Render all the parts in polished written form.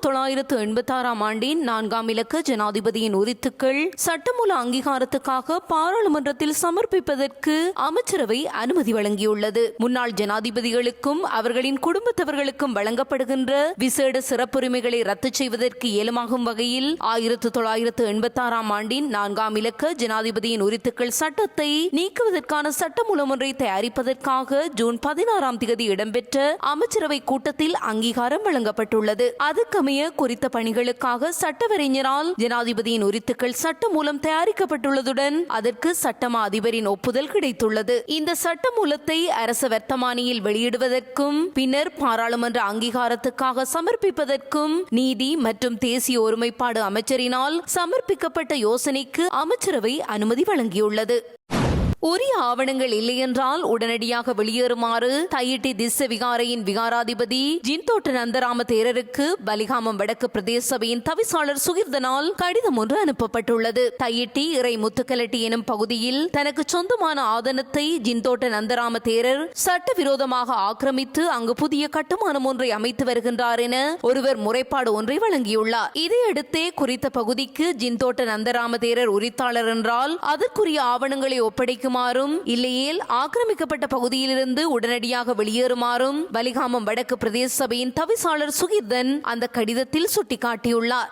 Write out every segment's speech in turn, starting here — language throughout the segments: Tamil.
1986 ஆண்டின் 4ஆம் இலக்க ஜனாதிபதியின் உரித்துக்கள் சட்டமூல அங்கீகாரத்துக்காக பாராளுமன்றத்தில் சமர்ப்பிப்பதற்கு அமைச்சரவை அனுமதி வழங்கியுள்ளது. முன்னாள் ஜனாதிபதிகளுக்கும் அவர்களின் குடும்பத்தவர்களுக்கும் வழங்கப்படுகின்ற விசேட சிறப்புரிமைகளை ரத்து செய்வதற்கு இயலுமாகும் வகையில் 1986 ஆண்டின் 4ஆம் இலக்க ஜனாதிபதியின் உரித்துக்கள் சட்டத்தை நீக்குவதற்கான சட்டமூலம் ஒன்றை தயாரிப்பதற்காக ஜூன் 16ஆம் தேதி இடம்பெற்ற அமைச்சரவை கூட்டத்தில் அங்கீகாரம் வழங்கப்பட்டுள்ளது. அதுக்கமைய குறித்த பணிகளுக்காக சட்டவரைஞரால் ஜனாதிபதியின் உரித்துக்கள் சட்ட மூலம் தயாரிக்கப்பட்டுள்ளதுடன் அதற்கு சட்டமா அதிபரின் ஒப்புதல் கிடைத்துள்ளது. இந்த சட்ட மூலத்தை அரச வர்த்தமானியில் வெளியிடுவதற்கும் பின்னர் பாராளுமன்ற அங்கீகாரத்துக்காக சமர்ப்பிப்பதற்கும் நீதி மற்றும் தேசிய ஒருமைப்பாடு அமைச்சரினால் சமர்ப்பிக்கப்பட்ட யோசனைக்கு அமைச்சரவை அனுமதி வழங்கியுள்ளது. உரிய ஆவணங்கள் இல்லையென்றால் உடனடியாக வெளியேறுமாறு தையிட்டி திஸ்ஸ விகாரையின் விகாராதிபதி ஜின்தோட்ட நந்தராம தேரருக்கு பலிகாமம் வடக்கு பிரதேச சபையின் தவிசாளர் சுகிர்தனால் கடிதம் ஒன்று அனுப்பப்பட்டுள்ளது. தையிட்டி இறை முத்துக்கலட்டி எனும் பகுதியில் தனக்கு சொந்தமான ஆதனத்தை ஜின்தோட்ட நந்தராம தேரர் சட்டவிரோதமாக ஆக்கிரமித்து அங்கு புதிய கட்டுமானம் ஒன்றை அமைத்து வருகின்றார் என ஒருவர் முறைப்பாடு ஒன்றை வழங்கியுள்ளார். இதையடுத்தே குறித்த பகுதிக்கு ஜின்தோட்ட நந்தராம தேரர் உரித்தாளர் என்றால் அதற்குரிய ஆவணங்களை ஒப்படைக்கும் இல்லையேல் ஆக்கிரமிக்கப்பட்ட பகுதியிலிருந்து உடனடியாக வெளியேறுமாறும் பலிகாமம் வடக்கு பிரதேச சபையின் தவிசாளர் சுகிர்தன் அந்த கடிதத்தில் சுட்டிக்காட்டியுள்ளார்.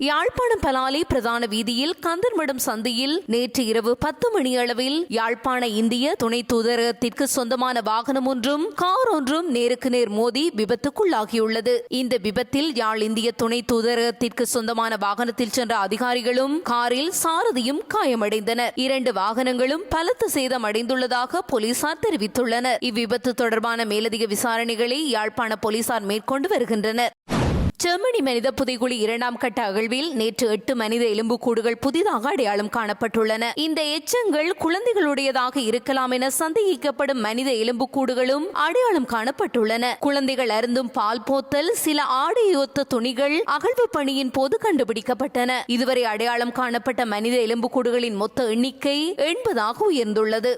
யாழ்ப்பாணம் பலாலி பிரதான வீதியில் கந்தர்மடம் சந்தையில் நேற்று இரவு 10 மணி அளவில் யாழ்ப்பாண இந்திய துணை தூதரகத்திற்கு சொந்தமான வாகனம் ஒன்றும் கார் ஒன்றும் நேருக்கு நேர் மோதி விபத்துக்குள்ளாகியுள்ளது. இந்த விபத்தில் யாழ் இந்திய துணை தூதரகத்திற்கு சொந்தமான வாகனத்தில் சென்ற அதிகாரிகளும் காரில் சாரதியும் காயமடைந்தனர். 2 வாகனங்களும் பலத்த சேதம் அடைந்துள்ளதாக போலீசார் தெரிவித்துள்ளனர். இவ்விபத்து தொடர்பான மேலதிக விசாரணைகளை யாழ்ப்பாண போலீசார் மேற்கொண்டு வருகின்றனர். ஜெர்மனி மனித புதைகுழி 2ஆம் கட்ட அகழ்வில் நேற்று 8 மனித எலும்புக்கூடுகள் புதிதாக அடையாளம் காணப்பட்டுள்ளன. இந்த எச்சங்கள் குழந்தைகளுடையதாக இருக்கலாம் என சந்தேகிக்கப்படும் மனித எலும்புக்கூடுகளும் அடையாளம் காணப்பட்டுள்ளன. குழந்தைகள் அருந்தும் பால் போத்தல், சில ஆடையொத்த துணிகள் அகழ்வு பணியின் போது கண்டுபிடிக்கப்பட்டன. இதுவரை அடையாளம் காணப்பட்ட மனித எலும்புக்கூடுகளின் மொத்த எண்ணிக்கை 80ஆக உயர்ந்துள்ளது.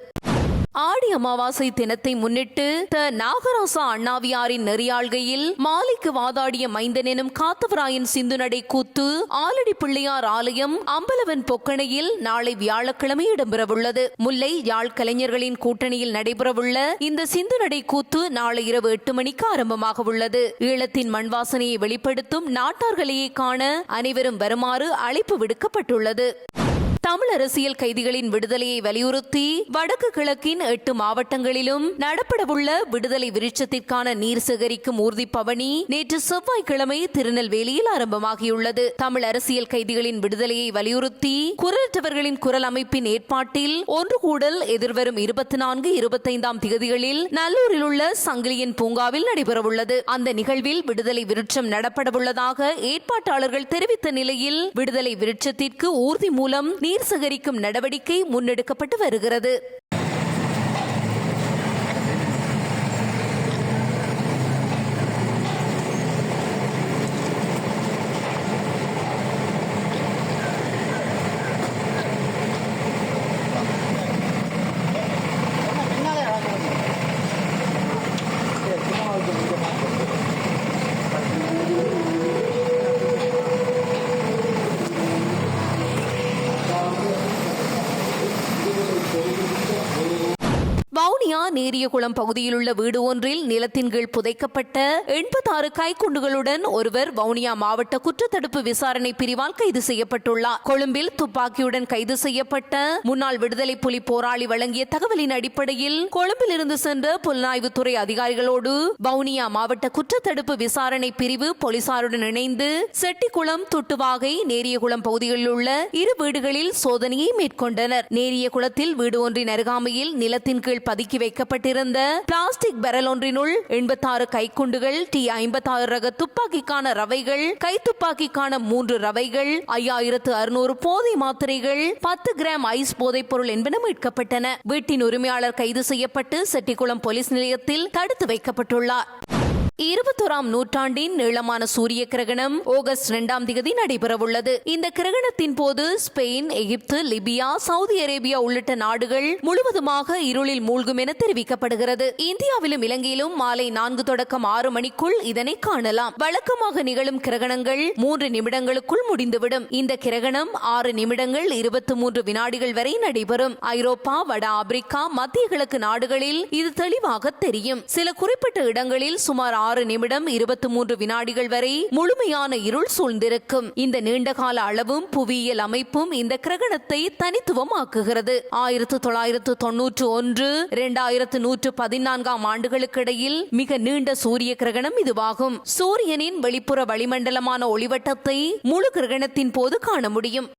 ஆடி அமாவாசை தினத்தை முன்னிட்டு நாகராசா அண்ணாவியாரின் நெறியாள்கையில் மாலைக்கு வாதாடிய மைந்தன் எனும் காத்தவராயன் சிந்துநடை கூத்து ஆலடி பிள்ளையார் ஆலயம் அம்பலவன் பொக்கணையில் நாளை வியாழக்கிழமை இடம்பெறவுள்ளது. முல்லை யாழ் கலைஞர்களின் கூட்டணியில் நடைபெறவுள்ள இந்த சிந்துநடை கூத்து நாளை இரவு 8 மணிக்கு ஆரம்பமாக உள்ளது. ஈழத்தின் மண்வாசனையை வெளிப்படுத்தும் நாட்டார்களையே காண அனைவரும் வருமாறு அழைப்பு விடுக்கப்பட்டுள்ளது. தமிழ் அரசியல் கைதிகளின் விடுதலையை வலியுறுத்தி வடக்கு கிழக்கின் 8 மாவட்டங்களிலும் நடப்படவுள்ள விடுதலை விருட்சத்திற்கான நீர் சேகரிக்கும் ஊர்தி பவனி நேற்று செவ்வாய்க்கிழமை திருநெல்வேலியில் ஆரம்பமாகியுள்ளது. தமிழ் அரசியல் கைதிகளின் விடுதலையை வலியுறுத்தி குரலற்றவர்களின் குரல் அமைப்பின் ஏற்பாட்டில் ஒன்று கூடல் எதிர்வரும் 24, 25ஆம் திகதிகளில் நல்லூரில் உள்ள சங்கிலியன் பூங்காவில் நடைபெறவுள்ளது. அந்த நிகழ்வில் விடுதலை விருட்சம் நடப்படவுள்ளதாக ஏற்பாட்டாளர்கள் தெரிவித்த நிலையில் விடுதலை விருட்சத்திற்கு ஊர்தி மூலம் நீர் சேகரிக்கும் நடவடிக்கை முன்னெடுக்கப்பட்டு வருகிறது. வவுனியா நேரியகுளம் பகுதியில் உள்ள வீடு ஒன்றில் நிலத்தின் கீழ் புதைக்கப்பட்ட 86 கைக்குண்டுகளுடன் ஒருவர் வவுனியா மாவட்ட குற்றத்தடுப்பு விசாரணை பிரிவால் கைது செய்யப்பட்டுள்ளார். கொழும்பில் துப்பாக்கியுடன் கைது செய்யப்பட்ட முன்னாள் விடுதலை புலி போராளி வழங்கிய தகவலின் அடிப்படையில் கொழும்பில் இருந்து சென்ற புலனாய்வுத்துறை அதிகாரிகளோடு வவுனியா மாவட்ட குற்றத்தடுப்பு விசாரணை பிரிவு போலீசாருடன் இணைந்து செட்டிக்குளம், துட்டுவாகை, நேரியகுளம் பகுதிகளில் உள்ள 2 வீடுகளில் சோதனையை மேற்கொண்டனர். நேரியகுளத்தில் வீடு ஒன்றின் அருகாமையில் நிலத்தின் கீழ் பதுக்கி வைக்கப்பட்டிருந்த பிளாஸ்டிக் பேரல் ஒன்றினுள் 86 கைக்குண்டுகள், T56 ரக துப்பாக்கிக்கான ரவைகள், கைத்துப்பாக்கிக்கான 3 ரவைகள், 5600 போதை மாத்திரைகள், 10 கிராம் ஐஸ் போதைப் பொருள் என்பன மீட்கப்பட்டன. வீட்டின் உரிமையாளர் கைது செய்யப்பட்டு செட்டிக்குளம் போலீஸ் நிலையத்தில் தடுத்து வைக்கப்பட்டுள்ளார். 21ஆம் நூற்றாண்டின் நீளமான சூரிய கிரகணம் ஆகஸ்ட் 2ஆம் தேதி நடைபெறவுள்ளது. இந்த கிரகணத்தின் போது ஸ்பெயின், எகிப்து, லிபியா, சவுதி அரேபியா உள்ளிட்ட நாடுகள் முழுவதுமாக இருளில் மூழ்கும் என தெரிவிக்கப்படுகிறது. இந்தியாவிலும் இலங்கையிலும் மாலை 4 தொடக்கம் 6 மணிக்குள் இதனை காணலாம். வழக்கமாக நிகழும் கிரகணங்கள் 3 நிமிடங்களுக்குள் முடிந்துவிடும். இந்த கிரகணம் 6 நிமிடங்கள் 23 வினாடிகள் வரை நடைபெறும். ஐரோப்பா, வட ஆப்பிரிக்கா, மத்திய கிழக்கு நாடுகளில் இது தெளிவாக தெரியும். சில குறிப்பிட்ட இடங்களில் சுமார் 6 நிமிடம் 23 வினாடிகள் வரை முழுமையான இருள் சூழ்ந்திருக்கும். இந்த நீண்டகால அளவும் புவியியல் அமைப்பும் இந்த கிரகணத்தை தனித்துவமாக்குகிறது. 1991, 2114 ஆண்டுகளுக்கிடையில் மிக நீண்ட சூரிய கிரகணம் இதுவாகும். சூரியனின் வெளிப்புற வளிமண்டலமான ஒளிவட்டத்தை முழு கிரகணத்தின் போது காண முடியும்.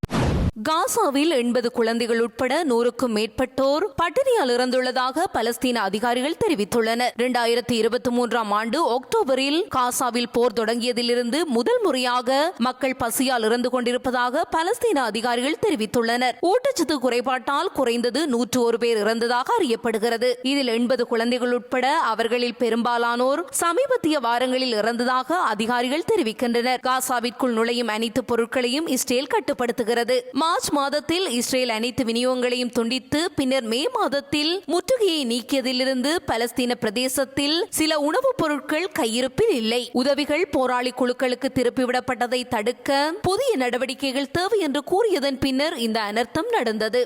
காசாவில் 80 குழந்தைகள் உட்பட 100க்கும் மேற்பட்டோர் பட்டினியால் இறந்துள்ளதாக பலஸ்தீன அதிகாரிகள் தெரிவித்துள்ளனர். 2023ஆம் ஆண்டு அக்டோபரில் காசாவில் போர் தொடங்கியதிலிருந்து முதல் முறையாக மக்கள் பசியால் இறந்து கொண்டிருப்பதாக பலஸ்தீன அதிகாரிகள் தெரிவித்துள்ளனர். ஊட்டச்சத்து குறைபாட்டால் குறைந்தது 101 பேர் இறந்ததாக அறியப்படுகிறது. இதில் 80 குழந்தைகள் உட்பட அவர்களில் பெரும்பாலானோர் சமீபத்திய வாரங்களில் இறந்ததாக அதிகாரிகள் தெரிவிக்கின்றனர். காசாவிற்குள் நுழையும் அனைத்து பொருட்களையும் இஸ்ரேல் கட்டுப்படுத்துகிறது. மார்ச் மாதத்தில் இஸ்ரேல் அனைத்து விநியோகங்களையும் துண்டித்து பின்னர் மே மாதத்தில் முற்றுகையை நீக்கியதிலிருந்து பலஸ்தீன பிரதேசத்தில் சில உணவுப் பொருட்கள் கையிருப்பில் இல்லை. உதவிகள் போராளி குழுக்களுக்கு திருப்பிவிடப்பட்டதை தடுக்க புதிய நடவடிக்கைகள் தேவை என்று கூறியதன் பின்னர் இந்த அனர்த்தம் நடந்தது.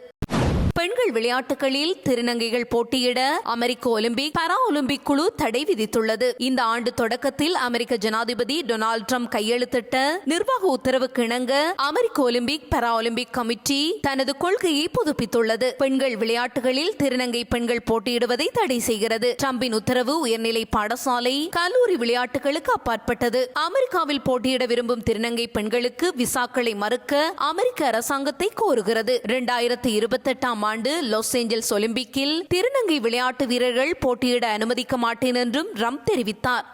பெண்கள் விளையாட்டுகளில் திருநங்கைகள் போட்டியிட அமெரிக்க ஒலிம்பிக், பாரா ஒலிம்பிக் குழு தடை விதித்துள்ளது. இந்த ஆண்டு தொடக்கத்தில் அமெரிக்க ஜனாதிபதி டொனால்ட் ட்ரம்ப் கையெழுத்திட்ட நிர்வாக உத்தரவுக்கு இணங்க அமெரிக்க ஒலிம்பிக், பாரா ஒலிம்பிக் கமிட்டி தனது கொள்கையை புதுப்பித்துள்ளது. பெண்கள் விளையாட்டுகளில் திருநங்கை பெண்கள் போட்டியிடுவதை தடை செய்கிறது. ட்ரம்பின் உத்தரவு உயர்நிலை பாடசாலை, கல்லூரி விளையாட்டுகளுக்கு அப்பாற்பட்டது. அமெரிக்காவில் போட்டியிட விரும்பும் திருநங்கை பெண்களுக்கு விசாக்களை மறுக்க அமெரிக்க அரசாங்கத்தை கோருகிறது. 2028ஆம் ஆண்டு லாஸ் ஏஞ்சல்ஸ் ஒலிம்பிக்கில் திருநங்கை விளையாட்டு வீரர்கள் போட்டியிட அனுமதிக்க மாட்டேன் என்றும் ட்ரம்ப் தெரிவித்தார்.